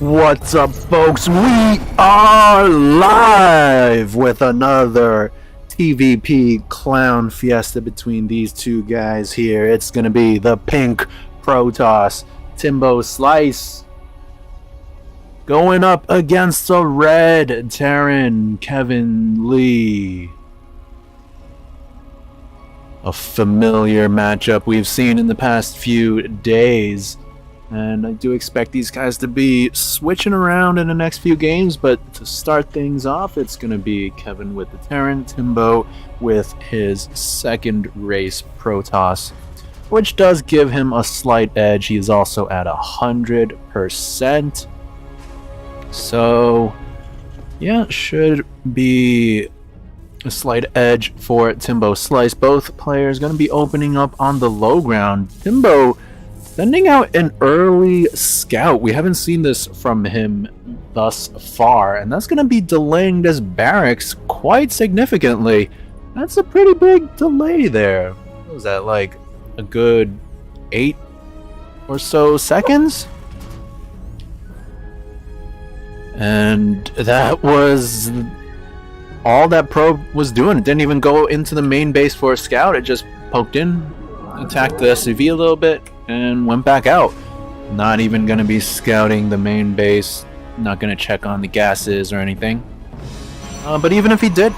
What's up, folks? We are live with another TVP clown fiesta between these two guys here. It's gonna be the pink Protoss Timbo Slice going up against the red Terran Kevin Lee. A familiar matchup we've seen in the past few days. And I do expect these guys to be switching around in the next few games, but to start things off, it's going to be Kevin with the Terran, Timbo with his second race Protoss, which does give him a slight edge. He is also at 100%. So, yeah, should be a slight edge for Timbo Slice. Both players going to be opening up on the low ground. Timbo sending out an early scout. We haven't seen this from him thus far, and that's going to be delaying this barracks quite significantly. That's a pretty big delay there. What was that, like a good 8 or so seconds? And that was all that probe was doing. It didn't even go into the main base for a scout. It just poked in, attacked the SUV a little bit, and went back out. Not even going to be scouting the main base, not going to check on the gases or anything. But even if he did,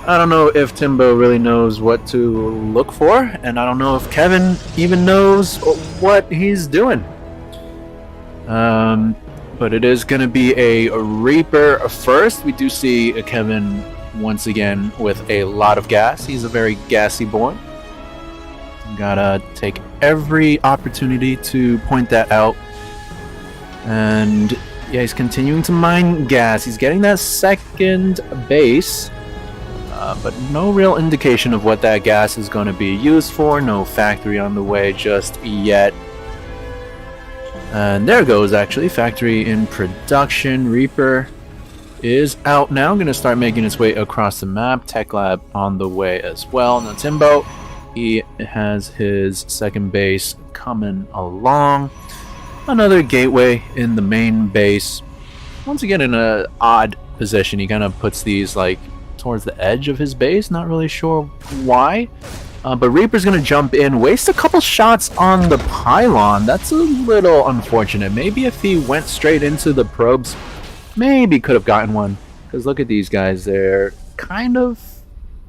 I don't know if Timbo really knows what to look for, and I don't know if Kevin even knows what he's doing. But it is going to be a Reaper first. We do see Kevin once again with a lot of gas. He's a very gassy boy. Gotta take every opportunity to point that out. And yeah, he's continuing to mine gas. He's getting that second base, but no real indication of what that gas is going to be used for. No factory on the way just yet. And there goes, actually, factory in production. Reaper is out now. Going to start making its way across the map. Tech lab on the way as well. Now Timbo, he has his second base coming along. Another gateway in the main base. Once again in an odd position. He kind of puts these like towards the edge of his base. Not really sure why. But Reaper's going to jump in, waste a couple shots on the pylon. That's a little unfortunate. Maybe if he went straight into the probes, maybe could have gotten one. Because look at these guys. They're kind of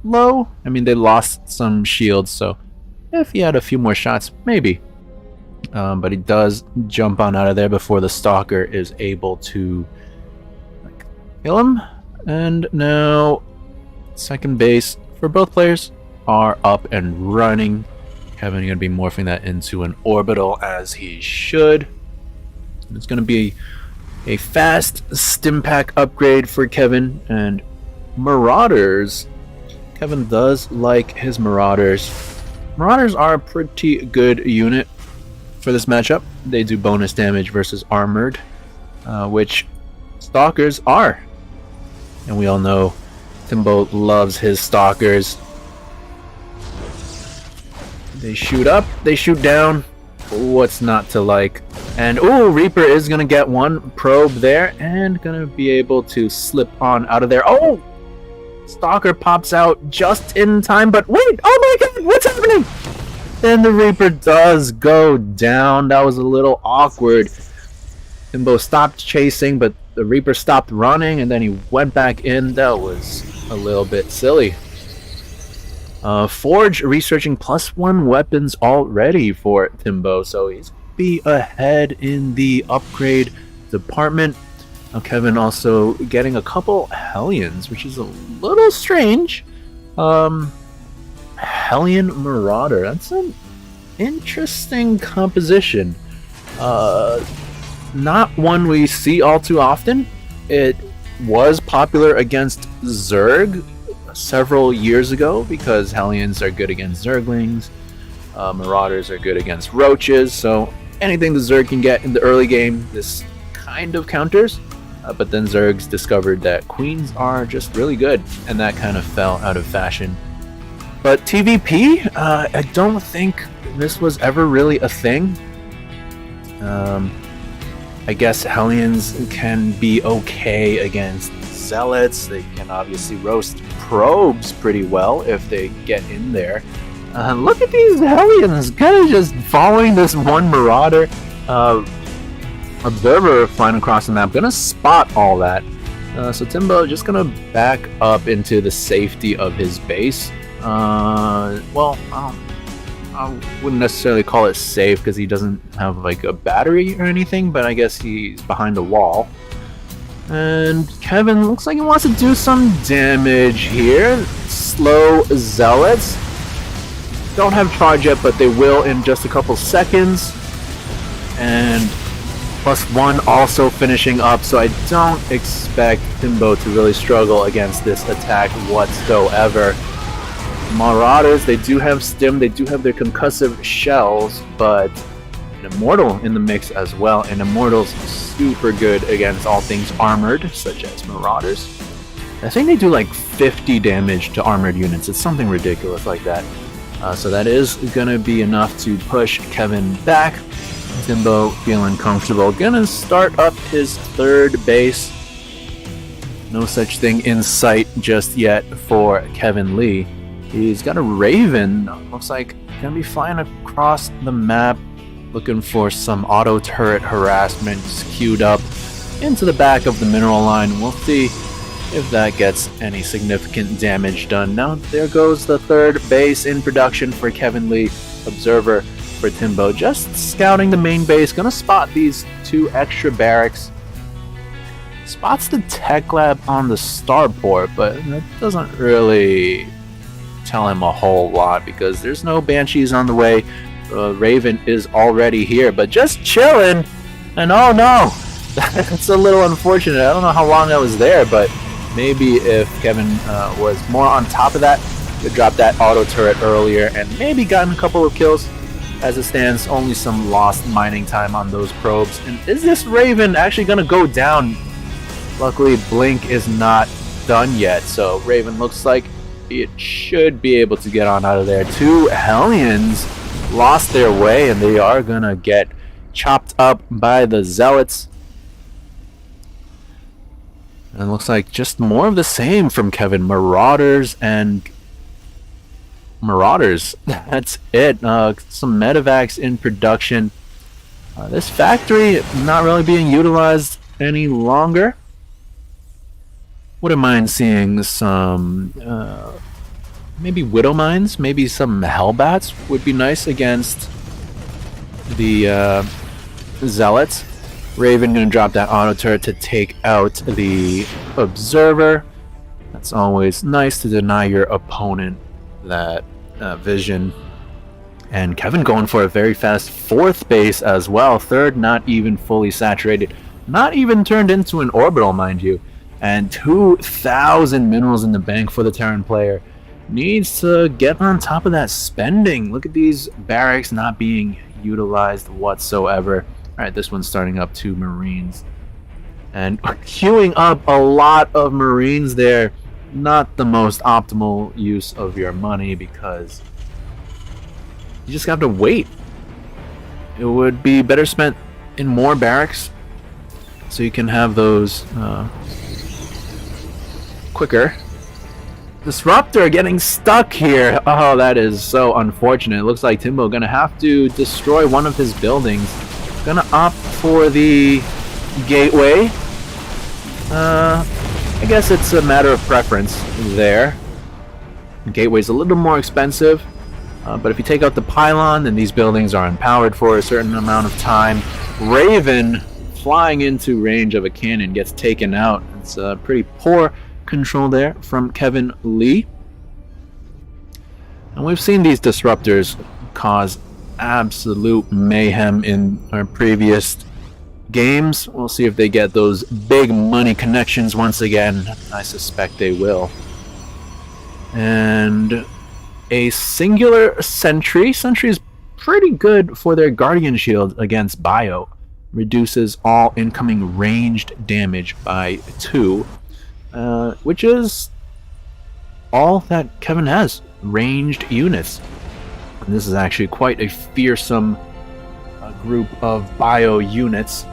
low. I mean, they lost some shields, so if he had a few more shots, maybe. But he does jump on out of there before the Stalker is able to kill him. And now second base for both players are up and running. Kevin going to be morphing that into an orbital as he should. It's going to be a fast stim pack upgrade for Kevin. And Marauders, Kevin does like his Marauders. Marauders are a pretty good unit for this matchup. They do bonus damage versus armored, which Stalkers are. And we all know Timbo loves his Stalkers. They shoot up, they shoot down. What's not to like? And oh, Reaper is going to get one probe there and going to be able to slip on out of there. Oh! Stalker pops out just in time, but wait! Oh my god, what's happening? Then the Reaper does go down. That was a little awkward. Timbo stopped chasing, but the Reaper stopped running, and then he went back in. That was a little bit silly. Forge researching +1 weapons already for Timbo, so he's be ahead in the upgrade department. Now Kevin also getting a couple Hellions, which is a little strange. Hellion Marauder, that's an interesting composition. Not one we see all too often. It was popular against Zerg several years ago because Hellions are good against Zerglings. Marauders are good against Roaches, so anything the Zerg can get in the early game, this kind of counters. But then Zergs discovered that Queens are just really good, and that kind of fell out of fashion. But TVP, I don't think this was ever really a thing. I guess Hellions can be okay against Zealots. They can obviously roast probes pretty well if they get in there. Look at these Hellions kind of just following this one Marauder Observer flying across the map. Gonna spot all that. So Timbo just gonna back up into the safety of his base. Well, I wouldn't necessarily call it safe because he doesn't have like a battery or anything, but I guess he's behind a wall. And Kevin looks like he wants to do some damage here. Slow Zealots. Don't have charge yet, but they will in just a couple seconds. And +1 also finishing up, so I don't expect Timbo to really struggle against this attack whatsoever. Marauders, they do have stim, they do have their concussive shells, but an Immortal in the mix as well, and Immortal's super good against all things armored, such as Marauders. I think they do like 50 damage to armored units, it's something ridiculous like that. So that is gonna be enough to push Kevin back. Timbo feeling comfortable, gonna start up his third base. No such thing in sight just yet for Kevin Lee. He's got a Raven, looks like gonna be flying across the map, looking for some auto turret harassment queued up into the back of the mineral line. We'll see if that gets any significant damage done. Now there goes the third base in production for Kevin Lee. Observer for Timbo, just scouting the main base, gonna spot these 2 extra barracks. Spots the tech lab on the starport, but that doesn't really tell him a whole lot because there's no Banshees on the way. Raven is already here, but just chilling. And oh no, that's a little unfortunate. I don't know how long that was there, but maybe if Kevin was more on top of that, could drop that auto turret earlier and maybe gotten a couple of kills. As it stands, only some lost mining time on those probes. And is this Raven actually gonna go down? Luckily, Blink is not done yet, so Raven looks like it should be able to get on out of there. 2 Hellions lost their way, and they are gonna get chopped up by the Zealots. And it looks like just more of the same from Kevin. Marauders and Marauders. That's it. Some medevacs in production. This factory not really being utilized any longer. Wouldn't mind seeing some maybe Widow Mines, maybe some Hellbats would be nice against the Zealots. Raven gonna drop that auto turret to take out the Observer. That's always nice to deny your opponent that vision. And Kevin going for a very fast 4th base as well. 3rd not even fully saturated, not even turned into an orbital, mind you. And 2,000 minerals in the bank for the Terran player. Needs to get on top of that spending. Look at these barracks not being utilized whatsoever. Alright, this one's starting up 2 Marines. And queuing up a lot of Marines there. Not the most optimal use of your money because you just have to wait. It would be better spent in more barracks so you can have those quicker. Disruptor getting stuck here. Oh, that is so unfortunate. It looks like Timbo gonna have to destroy one of his buildings. Gonna opt for the gateway. I guess it's a matter of preference there. Gateway's a little more expensive, but if you take out the pylon, then these buildings are unpowered for a certain amount of time. Raven flying into range of a cannon gets taken out. It's a pretty poor control there from Kevin Lee. And we've seen these disruptors cause absolute mayhem in our previous games. We'll see if they get those big money connections once again. I suspect they will. And a singular sentry. Sentry is pretty good for their guardian shield against bio. Reduces all incoming ranged damage by 2. Which is all that Kevin has. Ranged units. And this is actually quite a fearsome group of bio units.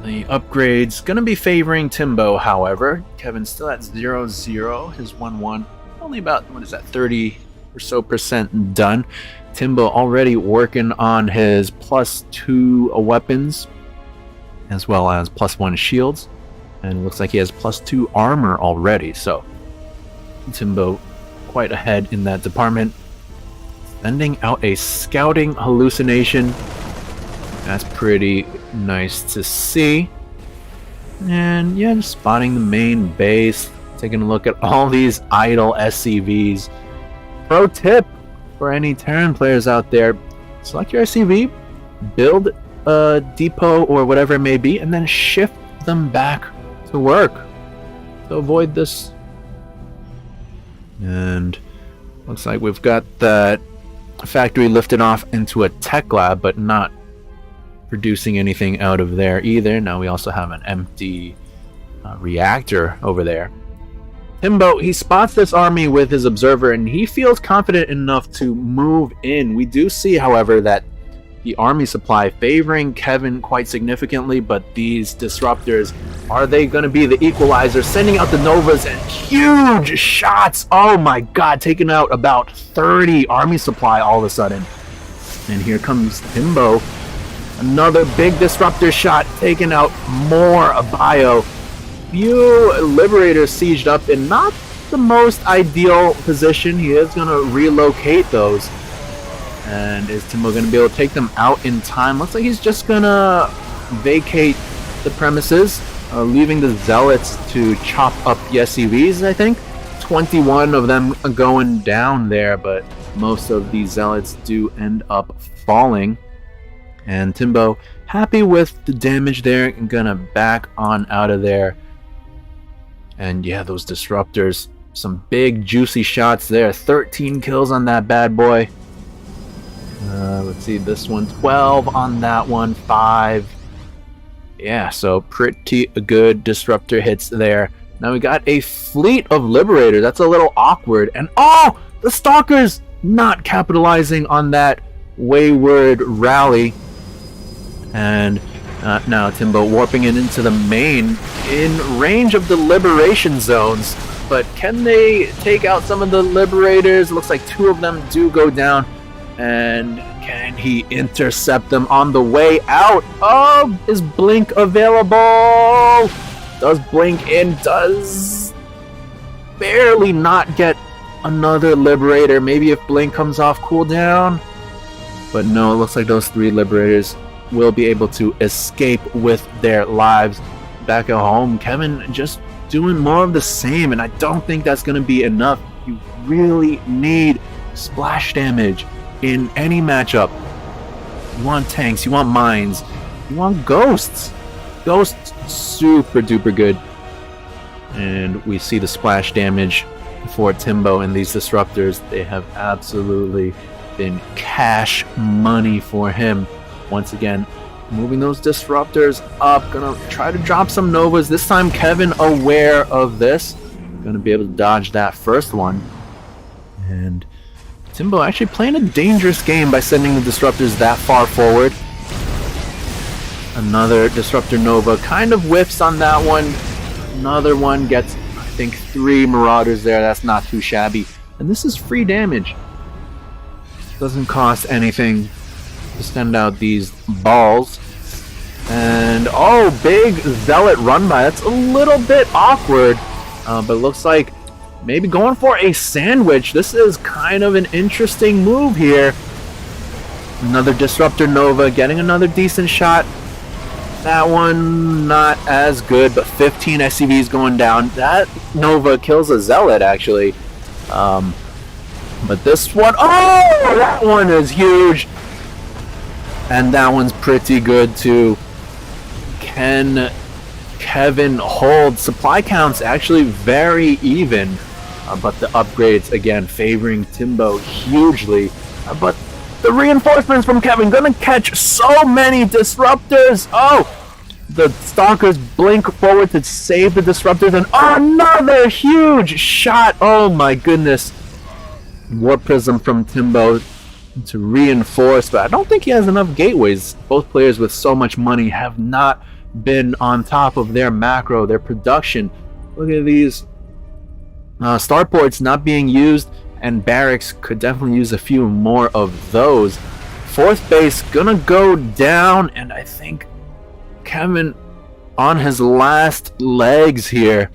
The upgrade's gonna be favoring Timbo, however. Kevin's still at 0-0, his 1-1. Only about, 30 or so % done. Timbo already working on his +2 weapons, as well as +1 shields. And looks like he has +2 armor already, so Timbo quite ahead in that department. Sending out a scouting hallucination. That's pretty nice to see. And yeah, just spotting the main base, taking a look at all these idle SCVs. Pro tip for any Terran players out there: select your SCV, build a depot or whatever it may be, and then shift them back to work to avoid this. And looks like we've got that factory lifted off into a tech lab, but not producing anything out of there either. Now we also have an empty reactor over there. Timbo, he spots this army with his observer, and he feels confident enough to move in. We do see, however, that the army supply favoring Kevin quite significantly, but these disruptors, are they going to be the equalizer? Sending out the Novas and huge shots. Oh my god, taking out about 30 army supply all of a sudden. And here comes Timbo. Another big disruptor shot, taking out more bio. Few Liberators sieged up in not the most ideal position. He is going to relocate those. And is Timbo going to be able to take them out in time? Looks like he's just going to vacate the premises, leaving the Zealots to chop up the SCVs, I think. 21 of them going down there, but most of these Zealots do end up falling. And Timbo, happy with the damage there, and gonna back on out of there. And yeah, those disruptors, some big juicy shots there. 13 kills on that bad boy. Let's see, this one 12 on that one, 5. Yeah, so pretty good disruptor hits there. Now we got a fleet of Liberators. That's a little awkward. And oh, the Stalkers not capitalizing on that wayward rally. And now Timbo warping it into the main in range of the liberation zones. But can they take out some of the Liberators? Looks like 2 of them do go down. And can he intercept them on the way out? Oh, is Blink available? Does Blink in? Does barely not get another Liberator. Maybe if Blink comes off cooldown. But no, it looks like those 3 Liberators will be able to escape with their lives. Back at home, Kevin just doing more of the same, and I don't think that's going to be enough. You really need splash damage in any matchup. You want tanks, you want mines, you want ghosts. Ghosts, super duper good. And we see the splash damage for Timbo and these disruptors. They have absolutely been cash money for him. Once again, moving those disruptors up. Gonna try to drop some Novas. This time Kevin aware of this. Gonna be able to dodge that first one. And Timbo actually playing a dangerous game by sending the disruptors that far forward. Another disruptor Nova kind of whiffs on that one. Another one gets, I think, 3 Marauders there. That's not too shabby. And this is free damage. Doesn't cost anything to send out these balls. And oh, big Zealot run by. That's a little bit awkward, but looks like maybe going for a sandwich. This is kind of an interesting move here. Another disruptor Nova getting another decent shot. That one not as good, but 15 SCVs going down. That Nova kills a Zealot actually. But this one, oh, that one is huge. And that one's pretty good too. Can Kevin hold? Supply counts actually very even, but the upgrades again favoring Timbo hugely. But the reinforcements from Kevin gonna catch so many disruptors. Oh, the Stalkers blink forward to save the disruptors, and another huge shot. Oh my goodness. Warp Prism from Timbo to reinforce, but I don't think he has enough gateways. Both players with so much money have not been on top of their macro, their production. Look at these starports not being used, and barracks could definitely use a few more of those. Fourth base gonna go down, and I think Kevin on his last legs here.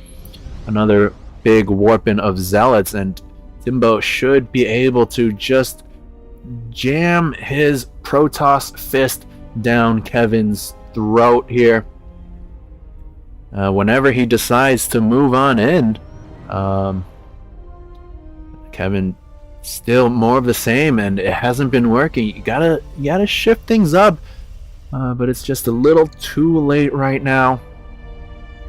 Another big warping of zealots, and Timbo should be able to just jam his Protoss fist down Kevin's throat here. Whenever he decides to move on in, Kevin still more of the same, and it hasn't been working. You gotta shift things up, but it's just a little too late right now.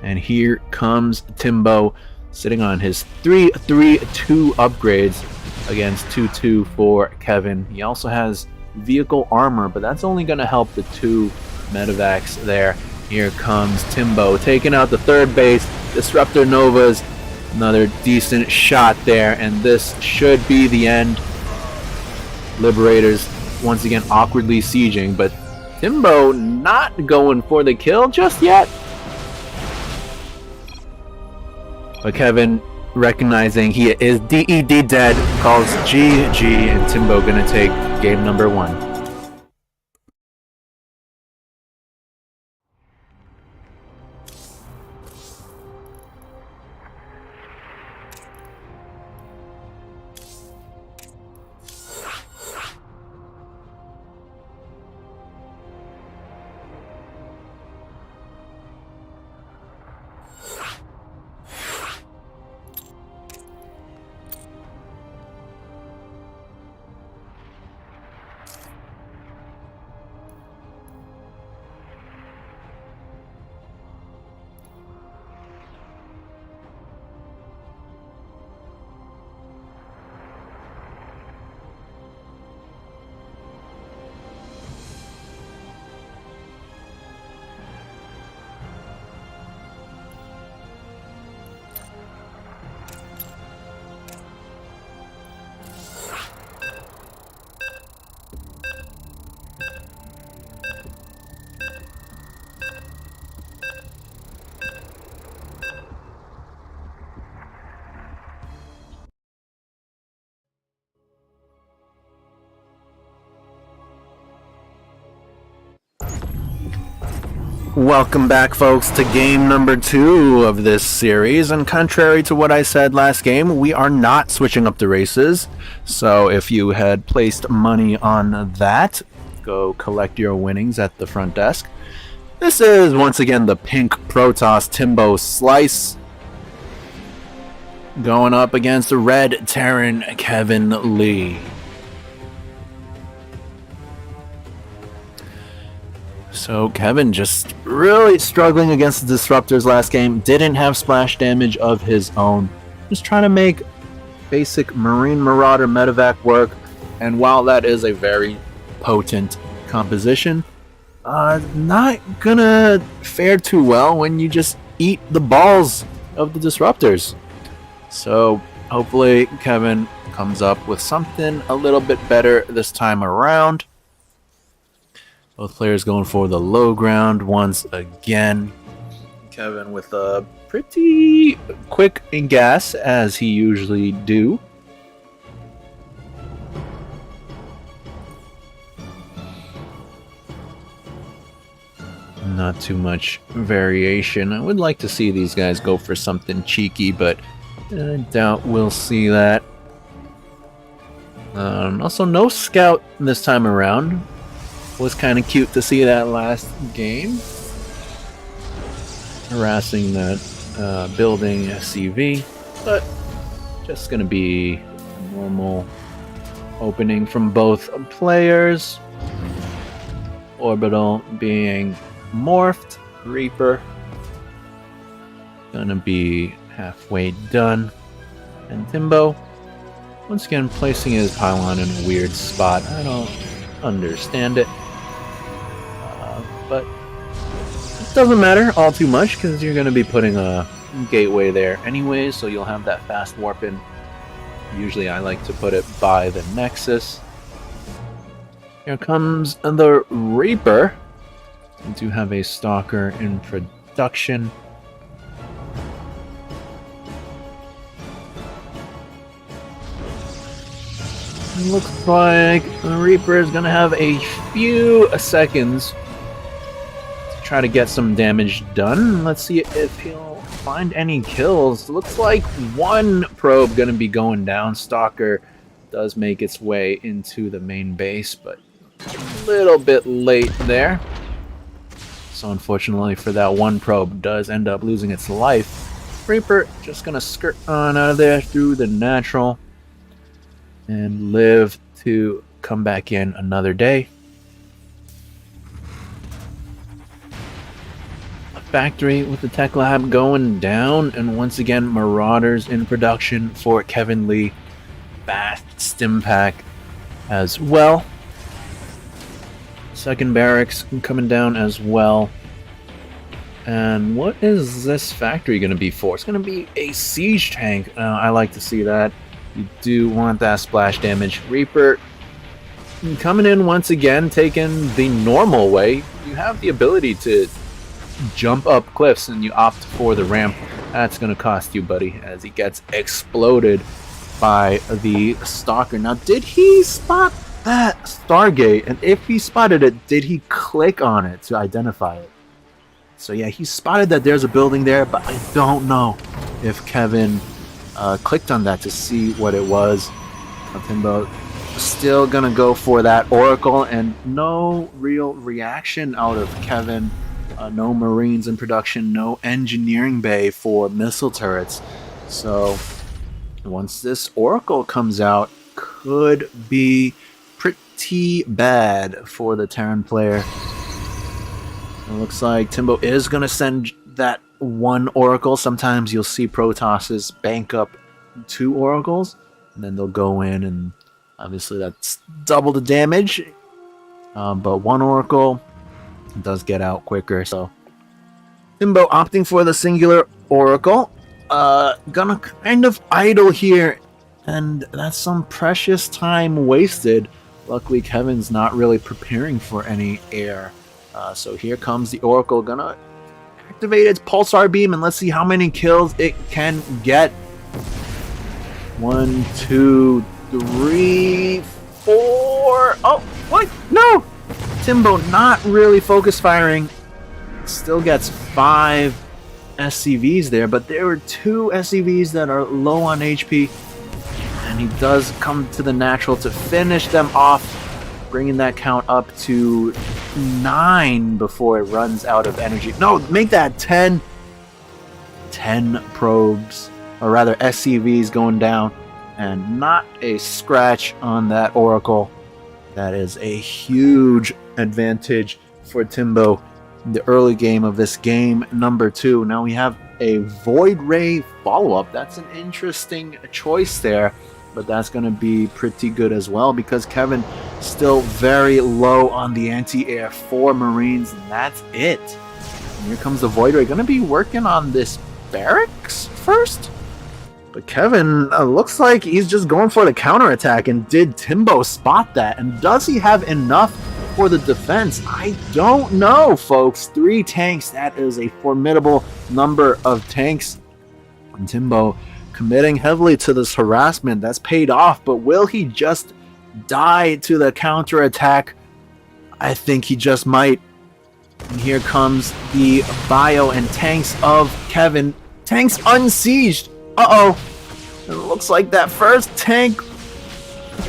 And here comes Timbo, sitting on his 3-3-2 upgrades against 2-2 for Kevin. He also has vehicle armor, but that's only going to help the 2 medevacs there. Here comes Timbo, taking out the third base. Disruptor Novas, another decent shot there, and this should be the end. Liberators once again awkwardly sieging, but Timbo not going for the kill just yet. But Kevin, recognizing he is DED dead, calls GG, and Timbo gonna take game number 1. Welcome back, folks, to game number 2 of this series, and contrary to what I said last game, we are not switching up the races. So if you had placed money on that, go collect your winnings at the front desk. This is once again the pink Protoss Timbo Slice going up against the red Terran Kevin Lee. So Kevin just really struggling against the Disruptors last game. Didn't have splash damage of his own. Just trying to make basic Marine Marauder medevac work. And while that is a very potent composition, not gonna fare too well when you just eat the balls of the Disruptors. So hopefully Kevin comes up with something a little bit better this time around. Both players going for the low ground once again. Kevin with a pretty quick gas, as he usually do. Not too much variation. I would like to see these guys go for something cheeky, but I doubt we'll see that. Also, no scout this time around. Was kind of cute to see that last game. Harassing that building CV, but just going to be a normal opening from both players. Orbital being morphed. Reaper gonna be halfway done. And Timbo, once again, placing his pylon in a weird spot. I don't understand it. But it doesn't matter all too much, because you're going to be putting a gateway there anyway, so you'll have that fast warp in. Usually I like to put it by the Nexus. Here comes the Reaper, We do have a Stalker in production. It looks like the Reaper is going to have a few seconds to try to get some damage done. Let's see if he'll find any kills. Looks like one probe going to be going down. Stalker does make its way into the main base, but a little bit late there. So unfortunately for that one probe, does end up losing its life. Reaper just going to skirt on out of there through the natural and live to come back in another day. A factory with the tech lab going down, and once again Marauders in production for Kevin Lee. Fast stim pack as well. Second barracks coming down as well. And what is this factory going to be for? It's going to be a siege tank. I like to see that. You do want that splash damage. Reaper coming in once again, taking the normal way. You have the ability to jump up cliffs and you opt for the ramp. That's going to cost you, buddy, as he gets exploded by the Stalker. Now, did he spot that Stargate? And if he spotted it, did he click on it to identify it? So yeah, he spotted that there's a building there, but I don't know if Kevin clicked on that to see what it was. Timbo still gonna go for that Oracle, and no real reaction out of Kevin. No Marines in production, no engineering bay for missile turrets. So once this Oracle comes out, could be pretty bad for the Terran player. It looks like Timbo is going to send that one Oracle. Sometimes you'll see Protosses bank up 2 Oracles, and then they'll go in, and obviously that's double the damage. But one Oracle does get out quicker, so Timbo opting for the singular Oracle. Gonna kind of idle here, and that's some precious time wasted. Luckily, Kevin's not really preparing for any air. So here comes the Oracle, gonna activate its pulsar beam, and let's see how many kills it can get. 1, 2, 3, 4. Oh, what? No! Timbo not really focus firing. Still gets 5 SCVs there, but there were 2 SCVs that are low on HP, and he does come to the natural to finish them off, bringing that count up to 9 before it runs out of energy. No, make that 10. 10 probes, or rather SCVs going down, and not a scratch on that Oracle. That is a huge advantage for Timbo in the early game of this game number 2. Now we have a Void Ray follow-up. That's an interesting choice there, but that's going to be pretty good as well, because Kevin still very low on the anti-air for Marines, and that's it. And here comes the Void Ray. Going to be working on this barracks first, but Kevin looks like he's just going for the counterattack. And did Timbo spot that? And does he have enough for the defense? I don't know, folks. 3 tanks, that is a formidable number of tanks. And Timbo committing heavily to this harassment. That's paid off, but will he just die to the counterattack? I think he just might. And here comes the bio and tanks of Kevin. Tanks unsieged. Uh-oh. It looks like that first tank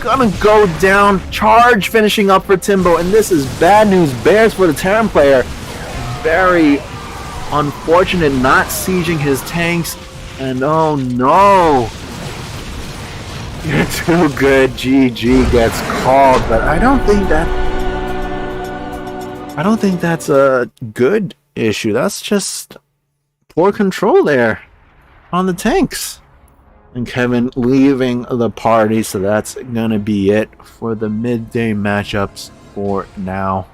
gonna go down. Charge finishing up for Timbo, and this is bad news bears for the Terran player. Very unfortunate not sieging his tanks, and oh no, you're too good. GG gets called, but I don't think that's a good issue. That's just poor control there on the tanks. And Kevin leaving the party, so that's gonna be it for the midday matchups for now.